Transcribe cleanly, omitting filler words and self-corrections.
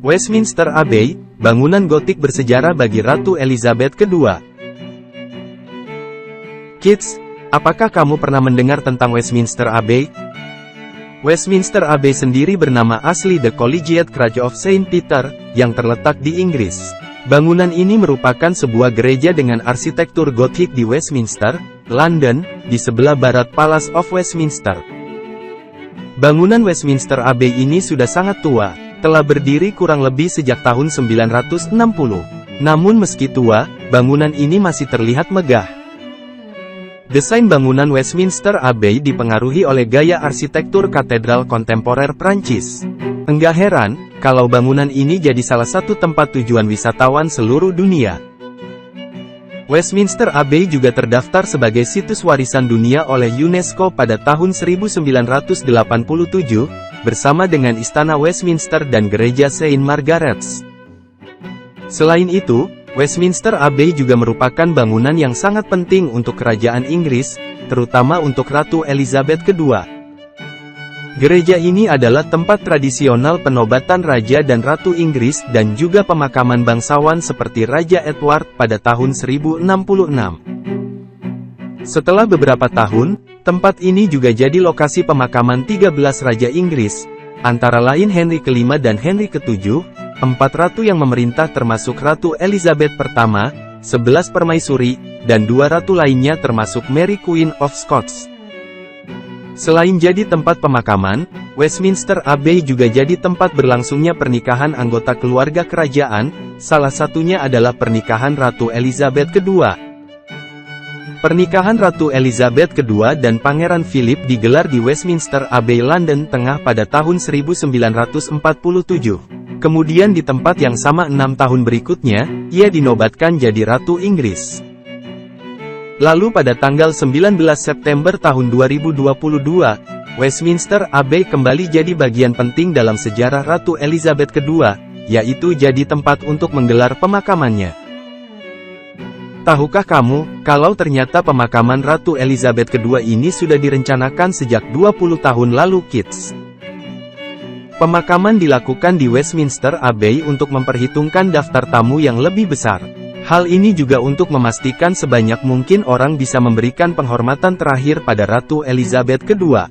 Westminster Abbey, bangunan gotik bersejarah bagi Ratu Elizabeth II. Kids, apakah kamu pernah mendengar tentang Westminster Abbey? Westminster Abbey sendiri bernama asli The Collegiate Church of Saint Peter, yang terletak di Inggris. Bangunan ini merupakan sebuah gereja dengan arsitektur gotik di Westminster, London, di sebelah barat Palace of Westminster. Bangunan Westminster Abbey ini sudah sangat tua, telah berdiri kurang lebih sejak tahun 960. Namun meski tua, bangunan ini masih terlihat megah. Desain bangunan Westminster Abbey dipengaruhi oleh gaya arsitektur katedral kontemporer Prancis. Enggak heran, kalau bangunan ini jadi salah satu tempat tujuan wisatawan seluruh dunia. Westminster Abbey juga terdaftar sebagai situs warisan dunia oleh UNESCO pada tahun 1987, bersama dengan Istana Westminster dan Gereja Saint Margaret's. Selain itu, Westminster Abbey juga merupakan bangunan yang sangat penting untuk kerajaan Inggris, terutama untuk Ratu Elizabeth II. Gereja ini adalah tempat tradisional penobatan Raja dan Ratu Inggris dan juga pemakaman bangsawan seperti Raja Edward pada tahun 1066. Setelah beberapa tahun, tempat ini juga jadi lokasi pemakaman 13 Raja Inggris, antara lain Henry V dan Henry VII, 4 ratu yang memerintah termasuk Ratu Elizabeth I, 11 permaisuri, dan 2 ratu lainnya termasuk Mary Queen of Scots. Selain jadi tempat pemakaman, Westminster Abbey juga jadi tempat berlangsungnya pernikahan anggota keluarga kerajaan, salah satunya adalah pernikahan Ratu Elizabeth II. Pernikahan Ratu Elizabeth II dan Pangeran Philip digelar di Westminster Abbey, London Tengah pada tahun 1947. Kemudian di tempat yang sama 6 tahun berikutnya, ia dinobatkan jadi Ratu Inggris. Lalu pada tanggal 19 September tahun 2022, Westminster Abbey kembali jadi bagian penting dalam sejarah Ratu Elizabeth II, yaitu jadi tempat untuk menggelar pemakamannya. Tahukah kamu, kalau ternyata pemakaman Ratu Elizabeth II ini sudah direncanakan sejak 20 tahun lalu, kids? Pemakaman dilakukan di Westminster Abbey untuk memperhitungkan daftar tamu yang lebih besar. Hal ini juga untuk memastikan sebanyak mungkin orang bisa memberikan penghormatan terakhir pada Ratu Elizabeth II.